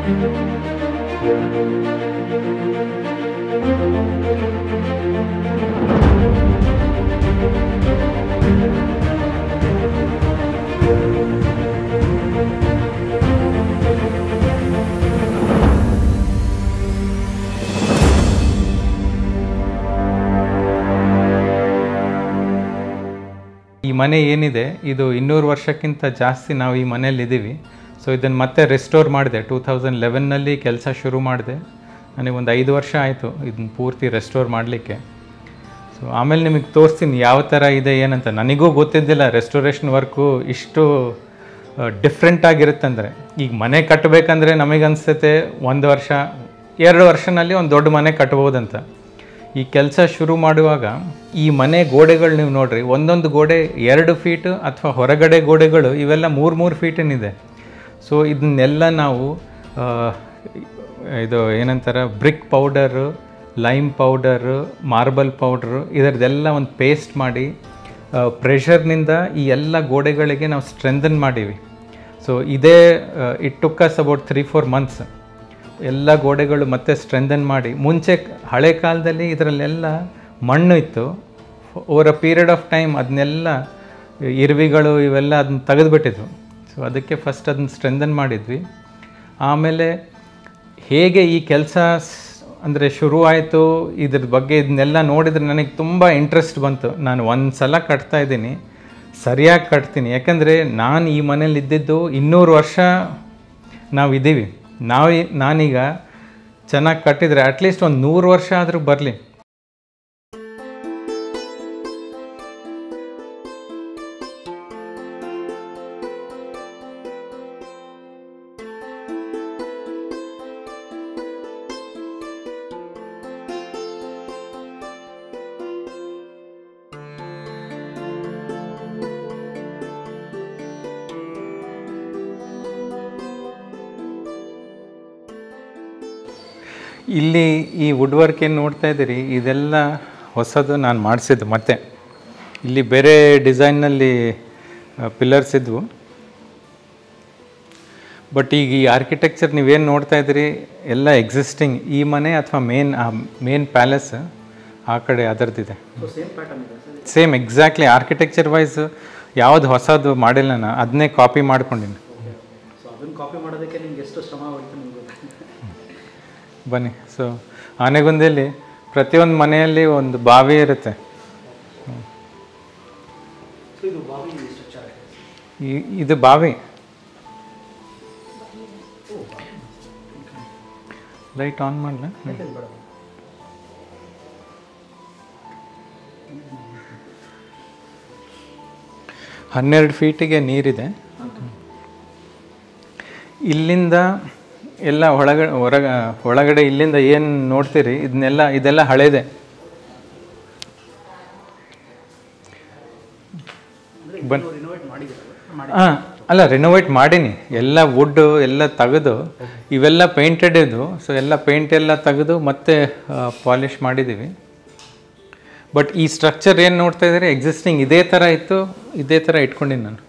ಈ ಮನೆ ಏನಿದೆ ಇದು 200 ವರ್ಷಕ್ಕಿಂತ ಜಾಸ್ತಿ ನಾವು ಈ ಮನೆಯಲ್ಲಿ ಇದ್ದೀವಿ. ಸೊ ಇದನ್ನು ಮತ್ತೆ ರೆಸ್ಟೋರ್ ಮಾಡಿದೆ. 2011ನಲ್ಲಿ ಕೆಲಸ ಶುರು ಮಾಡಿದೆ. ನನಗೆ ಒಂದು 5 ವರ್ಷ ಆಯಿತು ಇದನ್ನು ಪೂರ್ತಿ ರೆಸ್ಟೋರ್ ಮಾಡಲಿಕ್ಕೆ. ಸೊ ಆಮೇಲೆ ನಿಮಗೆ ತೋರಿಸ್ತೀನಿ ಯಾವ ಥರ ಇದೆ ಏನಂತ. ನನಗೂ ಗೊತ್ತಿದ್ದಿಲ್ಲ ರೆಸ್ಟೋರೇಷನ್ ವರ್ಕು ಇಷ್ಟು ಡಿಫ್ರೆಂಟ್ ಆಗಿರುತ್ತಂದರೆ. ಈಗ ಮನೆ ಕಟ್ಟಬೇಕಂದ್ರೆ ನಮಗನ್ಸುತ್ತೆ 1 ವರ್ಷ 2 ವರ್ಷನಲ್ಲಿ ಒಂದು ದೊಡ್ಡ ಮನೆ ಕಟ್ಬೋದಂತ. ಈ ಕೆಲಸ ಶುರು ಮಾಡುವಾಗ ಈ ಮನೆ ಗೋಡೆಗಳು ನೀವು ನೋಡ್ರಿ, ಒಂದೊಂದು ಗೋಡೆ 2 ಫೀಟ್ ಅಥವಾ ಹೊರಗಡೆ ಗೋಡೆಗಳು ಇವೆಲ್ಲ 3 ಫೀಟಿನಿದೆ. ಸೊ ಇದನ್ನೆಲ್ಲ ನಾವು ಇದು ಏನಂತಾರೆ brick powder, lime powder, marble powder ಇದರದ್ದೆಲ್ಲ ಒಂದು ಪೇಸ್ಟ್ ಮಾಡಿ ಪ್ರೆಷರ್ನಿಂದ ಈ ಎಲ್ಲ ಗೋಡೆಗಳಿಗೆ ನಾವು ಸ್ಟ್ರೆಂಥನ್ ಮಾಡೀವಿ. ಸೊ ಇದೇ it took us about 3-4 months ಎಲ್ಲ ಗೋಡೆಗಳು ಮತ್ತೆ ಸ್ಟ್ರೆಂಥನ್ ಮಾಡಿ. ಮುಂಚೆ ಹಳೆ ಕಾಲದಲ್ಲಿ ಇದರಲ್ಲೆಲ್ಲ ಮಣ್ಣು ಇತ್ತು. Over a period of time ಅದನ್ನೆಲ್ಲ ಇರುವೆಗಳು ಇವೆಲ್ಲ ಅದನ್ನ ತೆಗೆದುಬಿಟ್ಟಿದ್ವು. ಸೊ ಅದಕ್ಕೆ ಫಸ್ಟ್ ಅದನ್ನ ಸ್ಟ್ರೆಂಥನ್ ಮಾಡಿದ್ವಿ. ಆಮೇಲೆ ಹೇಗೆ ಈ ಕೆಲಸ ಅಂದರೆ ಶುರುವಾಯಿತು ಇದ್ರ ಬಗ್ಗೆ ಇದನ್ನೆಲ್ಲ ನೋಡಿದರೆ ನನಗೆ ತುಂಬ ಇಂಟ್ರೆಸ್ಟ್ ಬಂತು. ನಾನು ಒಂದು ಸಲ ಕಟ್ತಾ ಇದ್ದೀನಿ, ಸರಿಯಾಗಿ ಕಟ್ತೀನಿ. ಯಾಕಂದರೆ ನಾನು ಈ ಮನೇಲಿ ಇದ್ದಿದ್ದು 200 ವರ್ಷ ನಾವು ಇದ್ದೀವಿ. ನಾನೀಗ ಚೆನ್ನಾಗಿ ಕಟ್ಟಿದರೆ ಅಟ್ಲೀಸ್ಟ್ ಒಂದು 100 ವರ್ಷ ಆದರೂ ಬರಲಿ. ಇಲ್ಲಿ ಈ ವುಡ್ ವರ್ಕ್ ಏನು ನೋಡ್ತಾ ಇದ್ದೀರಿ ಇದೆಲ್ಲ ಹೊಸದು ನಾನು ಮಾಡಿಸಿದ್ದು. ಮತ್ತೆ ಇಲ್ಲಿ ಬೇರೆ ಡಿಸೈನ್ನಲ್ಲಿ ಪಿಲ್ಲರ್ಸ್ ಇದ್ವು. ಬಟ್ ಈಗ ಈ ಆರ್ಕಿಟೆಕ್ಚರ್ ನೀವೇನು ನೋಡ್ತಾ ಇದ್ದೀರಿ ಎಲ್ಲ ಎಕ್ಸಿಸ್ಟಿಂಗ್. ಈ ಮನೆ ಅಥವಾ ಮೇನ್ ಪ್ಯಾಲೇಸ್ ಆ ಕಡೆ ಅದರದ್ದಿದೆ. ಸೇಮ್ ಎಕ್ಸಾಕ್ಟ್ಲಿ ಆರ್ಕಿಟೆಕ್ಚರ್ ವೈಸ್ ಯಾವುದು ಹೊಸದು ಮಾಡಿಲ್ಲ, ನಾನು ಅದನ್ನೇ ಕಾಪಿ ಮಾಡ್ಕೊಂಡಿನಿ. ಬನ್ನಿ. ಸೊ ಆನೆಗುಂದಿಯಲ್ಲಿ ಪ್ರತಿಯೊಂದು ಮನೆಯಲ್ಲಿ ಒಂದು ಬಾವಿ ಇರುತ್ತೆ. ಇದು ಬಾವಿ. ಲೈಟ್ ಆನ್ ಮಾಡಲ. 12 ಫೀಟಿಗೆ ನೀರಿದೆ. ಇಲ್ಲಿಂದ ಎಲ್ಲ ಒಳಗಡೆ ಇಲ್ಲಿಂದ ಏನು ನೋಡ್ತೀರಿ ಇದೆಲ್ಲ ಹಳೇದೆ. ಅಲ್ಲ, ರಿನೋವೇಟ್ ಮಾಡೀನಿ. ಎಲ್ಲ ವುಡ್ ಎಲ್ಲ ತೆಗೆದು ಇವೆಲ್ಲ ಪೇಂಟೆಡ್ ಇದು. ಸೊ ಎಲ್ಲ ಪೇಂಟ್ ಎಲ್ಲ ತೆಗೆದು ಮತ್ತೆ ಪಾಲಿಷ್ ಮಾಡಿದ್ದೀವಿ. ಬಟ್ ಈ ಸ್ಟ್ರಕ್ಚರ್ ಏನು ನೋಡ್ತಾ ಇದ್ದೀರಿ ಎಕ್ಸಿಸ್ಟಿಂಗ್ ಇದೇ ಥರ ಇತ್ತು, ಇದೇ ಥರ ಇಟ್ಕೊಂಡಿನಿ ನಾನು.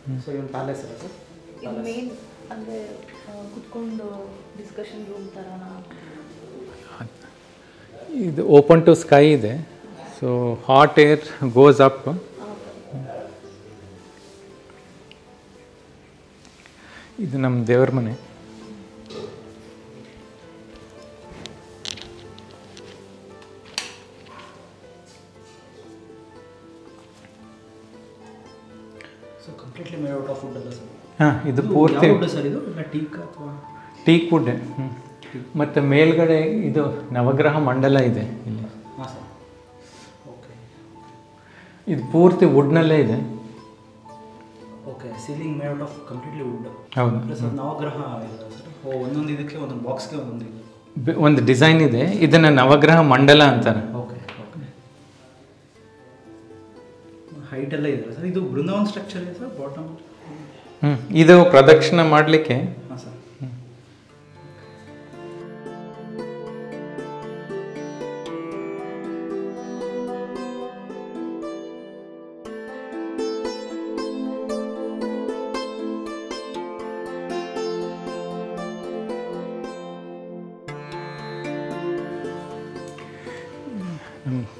ಇದು ಓಪನ್ ಟು ಸ್ಕೈ ಇದೆ. So hot air goes up. ಇದು ನಮ್ಮ ದೇವ್ರ ಮನೆ. ಹಾಂ, ಇದು ಪೂರ್ತಿ ಟೀಕ್ ವುಡ್. ಮತ್ತು ಮೇಲ್ಗಡೆ ಇದು ನವಗ್ರಹ ಮಂಡಲ ಇದೆ ಇಲ್ಲಿ. ಇದು ಪೂರ್ತಿ ವುಡ್ನಲ್ಲೇ ಇದೆ. Okay, ceiling made out of completely wood. ಹೌದು. ನವಗ್ರಹ ಒಂದೊಂದು ಇದಕ್ಕೆ ಒಂದೊಂದು ಬಾಕ್ಸ್ಗೆ ಒಂದು ಡಿಸೈನ್ ಇದೆ. ಇದನ್ನು ನವಗ್ರಹ ಮಂಡಲ ಅಂತಾರೆ. Okay okay. ಹೈಟ್ ಎಲ್ಲ ಇದೆ ಸರ್. ಇದು ಬೃಂದಾವನ್ ಸ್ಟ್ರಕ್ಚರ್ ಇದೆ ಸರ್ ಬಾಟಮ್. ಇದು ಪ್ರದಕ್ಷಿಣೆ ಮಾಡಲಿಕ್ಕೆ. ಹಾಂ ಸರ್.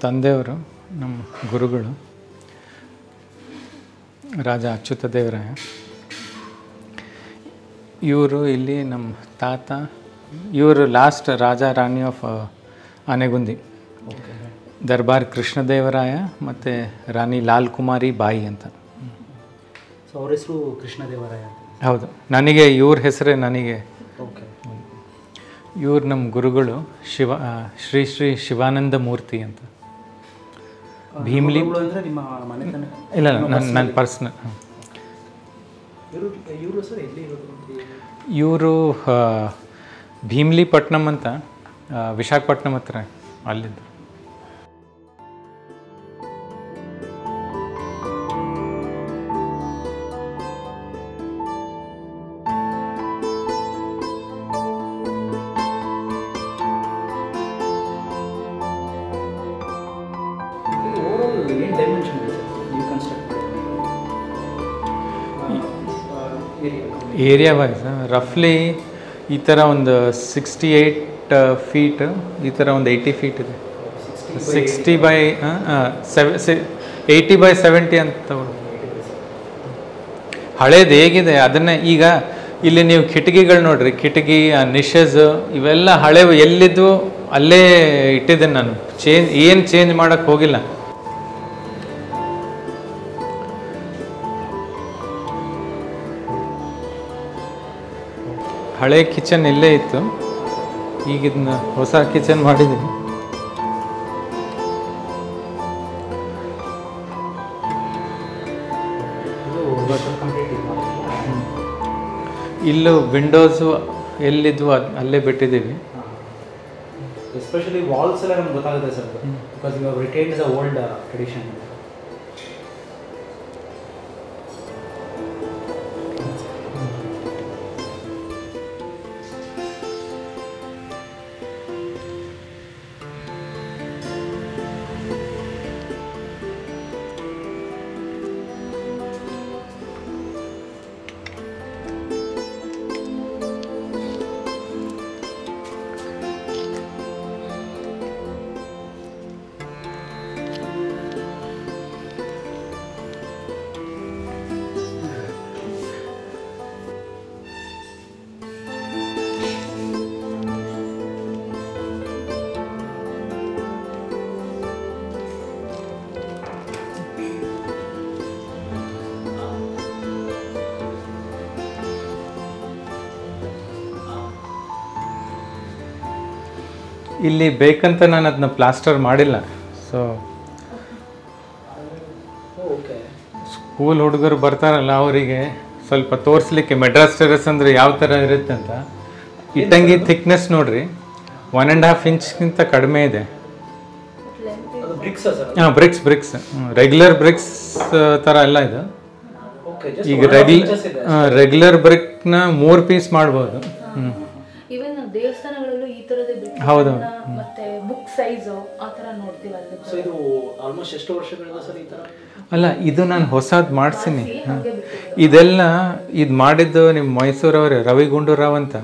ತಂದೆಯವರು ನಮ್ಮ ಗುರುಗಳು ರಾಜ ಅಚ್ಯುತ ದೇವರಾಯ. ಇವರು ಇಲ್ಲಿ ನಮ್ಮ ತಾತ, ಇವರು ಲಾಸ್ಟ್ ರಾಜ ರಾಣಿ ಆಫ್ ಆನೆಗುಂದಿ, ದರ್ಬಾರ್ ಕೃಷ್ಣದೇವರಾಯ ಮತ್ತು ರಾಣಿ ಲಾಲ್ ಕುಮಾರಿ ಬಾಯಿ ಅಂತ. ಸೊ ಅವ್ರ ಹೆಸರು ಕೃಷ್ಣದೇವರಾಯ. ಹೌದು, ನನಗೆ ಇವ್ರ ಹೆಸರೇ ನನಗೆ. ಓಕೆ. ಇವ್ರು ನಮ್ಮ ಗುರುಗಳು ಶ್ರೀ ಶ್ರೀ ಶಿವಾನಂದ ಮೂರ್ತಿ ಅಂತ. ಭೀಮ್ಲಿ ಅಂದರೆ ನಿಮ್ಮ ಮನೆತನ? ಇಲ್ಲ, ನನ್ನ ಪರ್ಸ್ನಲ್. ಇವರು ಸರ್ ಎಲ್ಲಿ ಇರೋದು? ಇವರು ಭೀಮ್ಲಿ ಪಟ್ನಮ್ ಅಂತ, ವಿಶಾಖಪಟ್ಟಣಂ ಹತ್ರ ಅಲ್ಲಿದ್ದು. ಏರಿಯಾ ವೈಸ್ ರಫ್ಲಿ ಈ ಥರ ಒಂದು 68 ಫೀಟ್, ಈ ಥರ ಒಂದು 80 ಫೀಟ್ ಇದೆ. 80/70 ಅಂತ ತಗೊಳ್ಳಿ. ಹಳೇದು ಹೇಗಿದೆ ಅದನ್ನೇ. ಈಗ ಇಲ್ಲಿ ನೀವು ಕಿಟಕಿಗಳು ನೋಡ್ರಿ, ಕಿಟಕಿ, ನಿಶಸ್ ಇವೆಲ್ಲ ಹಳೆವು ಎಲ್ಲಿದ್ದು ಅಲ್ಲೇ ಇಟ್ಟಿದ್ದೇನೆ ನಾನು. ಏನು ಚೇಂಜ್ ಮಾಡೋಕ್ಕೆ ಹೋಗಿಲ್ಲ. ಹಳೆ ಕಿಚನ್ ಇಲ್ಲೇ ಇತ್ತು, ಈಗ ಇದನ್ನ ಹೊಸ ಕಿಚನ್ ಮಾಡಿದ್ದೀನಿ. ಇಲ್ಲೂ ವಿಂಡೋಸು ಎಲ್ಲಿದ್ವು ಅಲ್ಲೇ ಬಿಟ್ಟಿದ್ದೀವಿ. ಎಸ್ಪೆಷಲಿ ವಾಲ್ಸ್ ಎಲ್ಲ ನಮ್ಗೆ ಗೊತ್ತಾಗುತ್ತೆ sir, because you have retained the old tradition. ಇಲ್ಲಿ ಬೇಕಂತ ನಾನು ಅದನ್ನ ಪ್ಲಾಸ್ಟರ್ ಮಾಡಿಲ್ಲ. ಸೊ ಸ್ಕೂಲ್ ಹುಡುಗರು ಬರ್ತಾರಲ್ಲ, ಅವರಿಗೆ ಸ್ವಲ್ಪ ತೋರಿಸ್ಲಿಕ್ಕೆ ಮೆಡ್ರಾಸ್ ಟೆರೆಸ್ ಅಂದರೆ ಯಾವ ಥರ ಇರುತ್ತೆ ಅಂತ. ಇಟ್ಟಂಗಿ ಥಿಕ್ನೆಸ್ ನೋಡ್ರಿ, 1.5 ಇಂಚ್ಗಿಂತ ಕಡಿಮೆ ಇದೆ. ಹಾಂ, ಬ್ರಿಕ್ಸ್ ರೆಗ್ಯುಲರ್ ಬ್ರಿಕ್ಸ್ ಥರ ಎಲ್ಲ ಇದು. ಈಗ ರೆಗ್ಯುಲರ್ ಬ್ರಿಕ್ನ 3 ಪೀಸ್ ಮಾಡ್ಬೋದು. ಈವನ್ ದೇವಸ್ಥಾನಗಳಲ್ಲೂ ಈ ತರದೇ ಹೌದು. ಮತ್ತೆ ಬುಕ್ ಸೈಜ್ ಆ ತರ ನೋಡ್ತೀವಲ್ಲ. ಸೊ ಇದು ಆಲ್ಮೋಸ್ಟ್ ಎಷ್ಟು ವರ್ಷಗಳಿಂದ ಸರ್ ಈ ತರ? ಅಲ್ಲ, ಇದು ನಾನು ಹೊಸದು ಮಾಡಿಸಿನಿ. ಇದೆಲ್ಲ ಇದು ಮಾಡಿದ್ದು ನಿಮ್ಮ ಮೈಸೂರವ್ರೆ ರವಿ ಗುಂಡೂರಾವ್ ಅಂತ.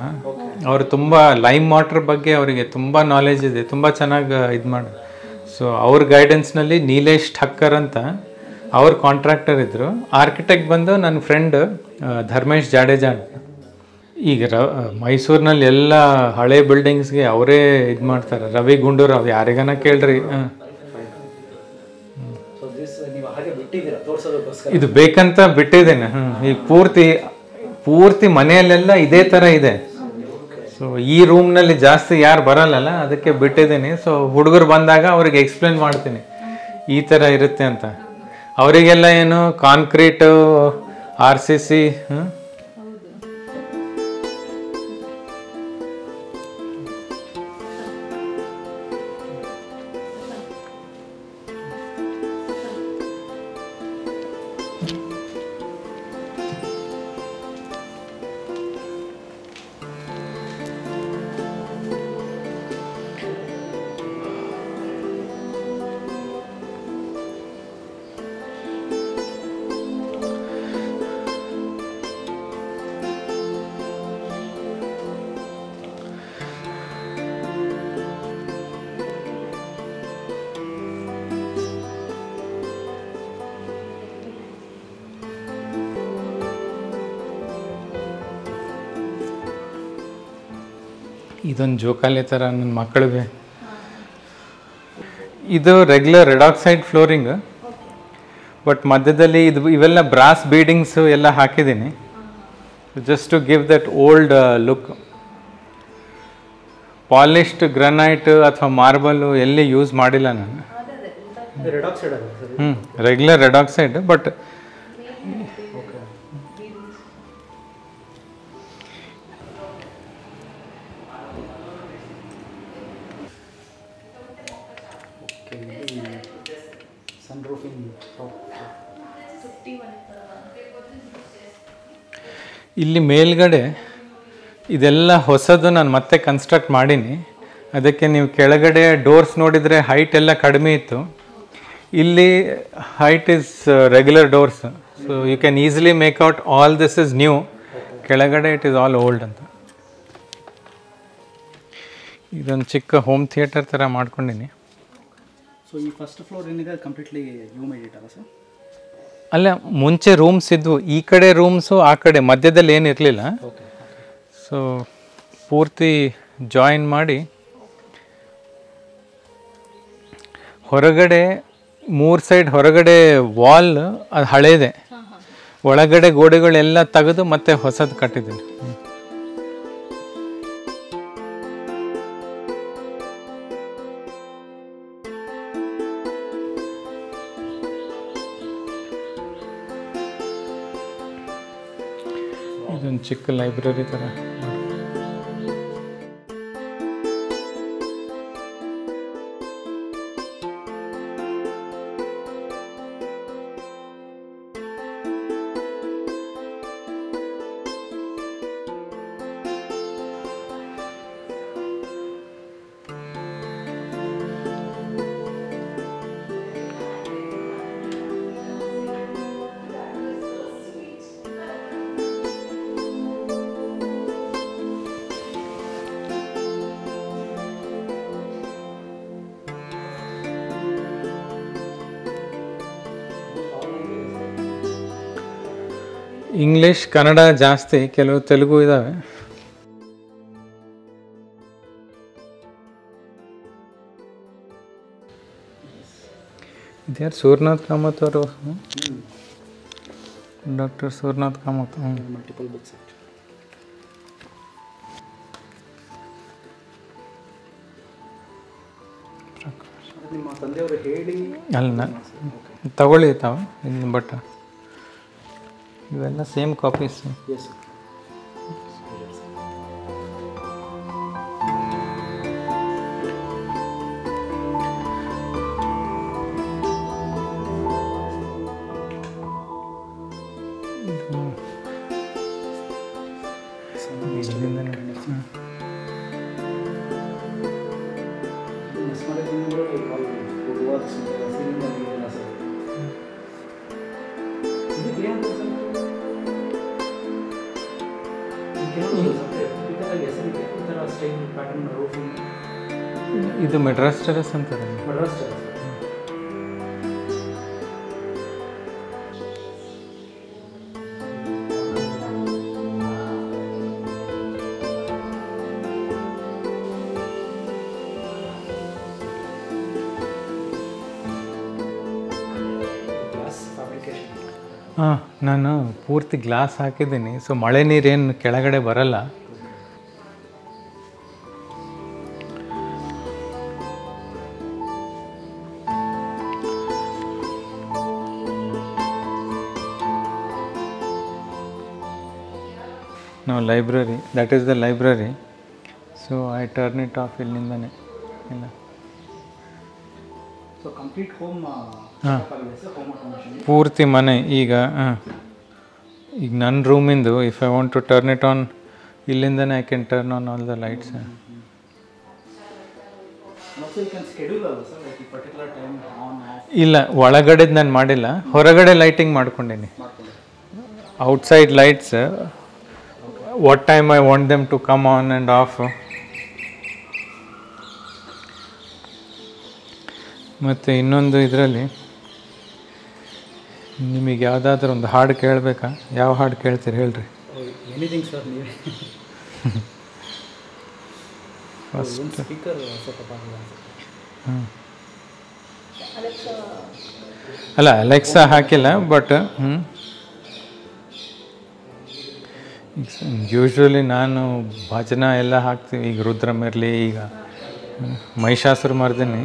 ಅವರು ತುಂಬ ಲೈಮ್ ವಾಟರ್ ಬಗ್ಗೆ ಅವರಿಗೆ ತುಂಬ ನಾಲೆಜ್ ಇದೆ, ತುಂಬ ಚೆನ್ನಾಗಿ ಇದು ಮಾಡಿ. ಸೊ ಅವ್ರ ಗೈಡೆನ್ಸ್ನಲ್ಲಿ ನೀಲೇಶ್ ಠಕ್ಕರ್ ಅಂತ ಅವ್ರ ಕಾಂಟ್ರಾಕ್ಟರ್ ಇದ್ದರು. ಆರ್ಕಿಟೆಕ್ಟ್ ಬಂದು ನನ್ನ ಫ್ರೆಂಡ್ ಧರ್ಮೇಶ್ ಜಾಡೇಜಾ ಅಂತ. ಈಗ ಮೈಸೂರಿನಲ್ಲಿ ಎಲ್ಲ ಹಳೆ ಬಿಲ್ಡಿಂಗ್ಸ್ಗೆ ಅವರೇ ಇದು ಮಾಡ್ತಾರೆ. ರವಿ ಗುಂಡೂರಾವ್ ಯಾರಿಗಾನ ಕೇಳ್ರಿ. ಇದು ಬೇಕಂತ ಬಿಟ್ಟಿದ್ದೇನೆ. ಈಗ ಪೂರ್ತಿ ಮನೆಯಲ್ಲೆಲ್ಲ ಇದೇ ಥರ ಇದೆ. ಸೊ ಈ ರೂಮ್ನಲ್ಲಿ ಜಾಸ್ತಿ ಯಾರು ಬರಲ್ಲಲ್ಲ, ಅದಕ್ಕೆ ಬಿಟ್ಟಿದ್ದೀನಿ. ಸೊ ಹುಡುಗರು ಬಂದಾಗ ಅವ್ರಿಗೆ ಎಕ್ಸ್ಪ್ಲೇನ್ ಮಾಡ್ತೀನಿ ಈ ಥರ ಇರುತ್ತೆ ಅಂತ. ಅವರಿಗೆಲ್ಲ ಏನು ಕಾಂಕ್ರೀಟು, RCC. ಇದೊಂದು ಜೋಕಾಲಿ ಥರ ನನ್ನ ಮಕ್ಕಳಿಗೆ. ಇದು ರೆಗ್ಯುಲರ್ ರೆಡಾಕ್ಸೈಡ್ ಫ್ಲೋರಿಂಗ್, ಬಟ್ ಮಧ್ಯದಲ್ಲಿ ಇವೆಲ್ಲ ಬ್ರಾಸ್ ಬೀಡಿಂಗ್ಸು ಎಲ್ಲ ಹಾಕಿದ್ದೀನಿ, just to give that old look. Polished granite ಅಥವಾ ಮಾರ್ಬಲು ಎಲ್ಲಿ ಯೂಸ್ ಮಾಡಿಲ್ಲ ನಾನು. ರೆಡಾಕ್ಸೈಡ್ ಆಗುತ್ತೆ sir. Regular red oxide, but sun roofing ಇಲ್ಲಿ ಮೇಲ್ಗಡೆ ಇದೆಲ್ಲ ಹೊಸದು ನಾನು ಮತ್ತೆ ಕನ್ಸ್ಟ್ರಕ್ಟ್ ಮಾಡೀನಿ. ಅದಕ್ಕೆ ನೀವು ಕೆಳಗಡೆ ಡೋರ್ಸ್ ನೋಡಿದರೆ ಹೈಟ್ ಎಲ್ಲ ಕಡಿಮೆ ಇತ್ತು. ಇಲ್ಲಿ height is regular doors, so you can easily make out all this is new. ಕೆಳಗಡೆ ಇಟ್ ಈಸ್ ಆಲ್ ಓಲ್ಡ್ ಅಂತ. ಇದೊಂದು ಚಿಕ್ಕ ಹೋಮ್ ಥಿಯೇಟರ್ ಥರ ಮಾಡ್ಕೊಂಡಿನಿ. ಸೊ ಈ ಫಸ್ಟ್ ಫ್ಲೋರ್ ಏನಿದೆ ಕಂಪ್ಲೀಟ್ಲಿ ಯು ಮೇಡ್ ಇಟ್ ಅಲ್ಲ ಸರ್? ಅಲ್ಲ, ಮುಂಚೆ ರೂಮ್ಸ್ ಇದ್ವು, ಈ ಕಡೆ ರೂಮ್ಸು ಆ ಕಡೆ ಮಧ್ಯದಲ್ಲಿ ಏನಿರಲಿಲ್ಲ. ಸೊ ಪೂರ್ತಿ ಜಾಯಿನ್ ಮಾಡಿ ಹೊರಗಡೆ 3 ಸೈಡ್ ಹೊರಗಡೆ ವಾಲ್ ಅದು ಹಳೇದೆ, ಒಳಗಡೆ ಗೋಡೆಗಳೆಲ್ಲ ತೆಗೆದು ಮತ್ತೆ ಹೊಸದು ಕಟ್ಟಿದ್ದೀನಿ. ಇದೊಂದು ಚಿಕ್ಕ ಲೈಬ್ರರಿ ಥರ. ಇಂಗ್ಲೀಷ್ ಕನ್ನಡ ಜಾಸ್ತಿ, ಕೆಲವು ತೆಲುಗು ಇದ್ದಾವೆ. ಇದ್ಯಾರು ಸೂರ್ಯನಾಥ್ ಕಾಮತ್ ಅವರು, doctor Suryanath Kamath. Multiple books. ನಿಮ್ಮ ತಂದೆಯವರು ಹೇಳಿ ಅಲ್ಲ, ತಗೊಳ್ಳಿ ತಾವು ಇನ್ನು. ಬಟ್ ಇವೆಲ್ಲ ಸೇಮ್ ಕಾಪೀಸ್. ಎಸ್ ಇದು ಮೆಡ್ರಾಸ್ ಟೆರೆಸ್ ಅಂತಾರೆ. ಮಡ್ರಾಸ್ ಟೆರೆಸ್. ಹಾಂ, ನಾನು ಪೂರ್ತಿ ಗ್ಲಾಸ್ ಹಾಕಿದ್ದೀನಿ, ಸೊ ಮಳೆ ನೀರೇನು ಕೆಳಗಡೆ ಬರಲ್ಲ. ನಾವು library, that is the library. So I turn it off ಇಲ್ಲಿಂದನೇ ಇಲ್ಲ. ಸೊ ಕಂಪ್ಲೀಟ್ ಹೋಮ್ ಹಾಂ, ಹೋಮ್ ಆಟೋಮೇಷನ್ ಪೂರ್ತಿ ಮನೆ. ಈಗ ಈಗ ನನ್ನ ರೂಮಿಂದು if I want to turn it on, ಇಲ್ಲಿಂದನೇ I can turn on all the lights. ಇಲ್ಲ, ಒಳಗಡೆದು ನಾನು ಮಾಡಿಲ್ಲ, ಹೊರಗಡೆ ಲೈಟಿಂಗ್ ಮಾಡ್ಕೊಂಡೀನಿ. Outside lights, what time I want them to come on and off. ಮತ್ತು ಇನ್ನೊಂದು ಇದರಲ್ಲಿ ನಿಮಗೆ ಯಾವುದಾದ್ರೂ ಒಂದು ಹಾಡು ಕೇಳಬೇಕಾ? ಯಾವ ಹಾಡು ಕೇಳ್ತೀರಿ ಹೇಳ್ರಿ. ಎನಿಥಿಂಗ್ ಸರ್, ನೀವೇ. ಫಸ್ಟ್ ಸ್ಪೀಕರ್ ಸೆಟಪ್ ಆಗಿಲ್ಲ ಹಾಂ ಅಲೆಕ್ಸಾ ಅಲ್ಲ ಅಲೆಕ್ಸಾ ಹಾಕಿಲ್ಲ ಬಟ್ ಯೂಶ್ವಲಿ ನಾನು ಭಜನ ಎಲ್ಲ ಹಾಕ್ತೀವಿ. ಈಗ ರುದ್ರಮಿರಲಿ, ಈಗ ಮಹಿಷಾಸುರ ಮರ್ದಿನಿ.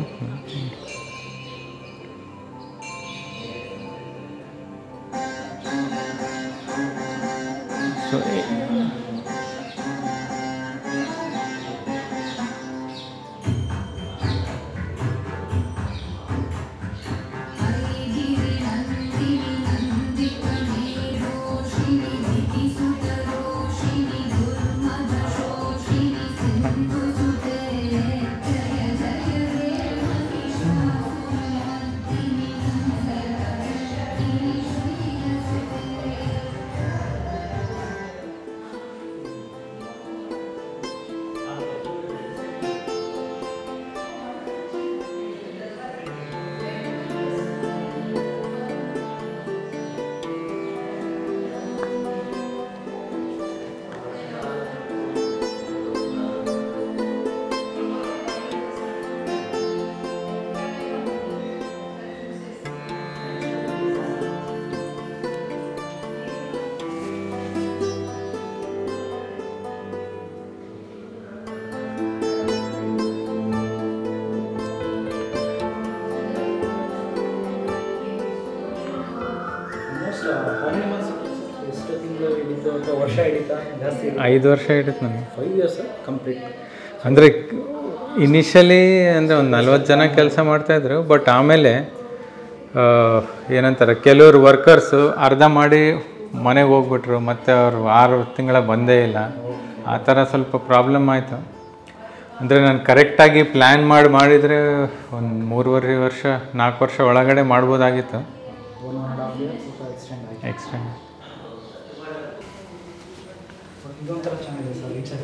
ಸೊ ವರ್ಷ ಹಿಡಿತಾ ಜಾಸ್ತಿ 5 ವರ್ಷ ಹಿಡಿತು ನನಗೆ. 5 years ಕಂಪ್ಲೀಟ್. ಅಂದರೆ ಇನಿಷಿಯಲಿ ಅಂದರೆ ಒಂದು 40 ಜನ ಕೆಲಸ ಮಾಡ್ತಾಯಿದ್ರು. ಬಟ್ ಆಮೇಲೆ ಏನಂತಾರೆ, ಕೆಲವರು ವರ್ಕರ್ಸು ಅರ್ಧ ಮಾಡಿ ಮನೆಗೆ ಹೋಗ್ಬಿಟ್ರು, ಮತ್ತು ಅವರು 6 ತಿಂಗಳ ಬಂದೇ ಇಲ್ಲ. ಆ ಥರ ಸ್ವಲ್ಪ ಪ್ರಾಬ್ಲಮ್ ಆಯಿತು. ಅಂದರೆ ನಾನು ಕರೆಕ್ಟಾಗಿ ಪ್ಲ್ಯಾನ್ ಮಾಡಿದರೆ ಒಂದು 3.5 ವರ್ಷ 4 ವರ್ಷ ಒಳಗಡೆ ಮಾಡ್ಬೋದಾಗಿತ್ತು. 1.5 years ಎಕ್ಸ್ಟೆಂಡ್ ಇದೊಂಥರ ಚೆನ್ನಾಗಿದೆ ಸರ್. ರೀಚಾರ್ಜ್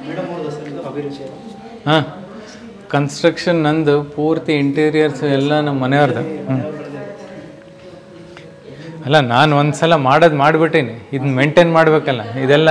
ಮೇಡಮ್ ಅವ್ರದ್ದು ಸರ್ ಇದು ಅಭಿರುಚಿ. ಹಾಂ, ಕನ್ಸ್ಟ್ರಕ್ಷನ್ ನಂದು ಪೂರ್ತಿ ಇಂಟೀರಿಯರ್ಸ್ ಎಲ್ಲ ನಮ್ಮ ಮನೆಯವ್ರದ್ದು. ಅಲ್ಲ, ನಾನು ಒಂದು ಸಲ ಮಾಡಿಬಿಟ್ಟೀನಿ. ಇದನ್ನ ಮೇಂಟೈನ್ ಮಾಡಬೇಕಲ್ಲ, ಇದೆಲ್ಲ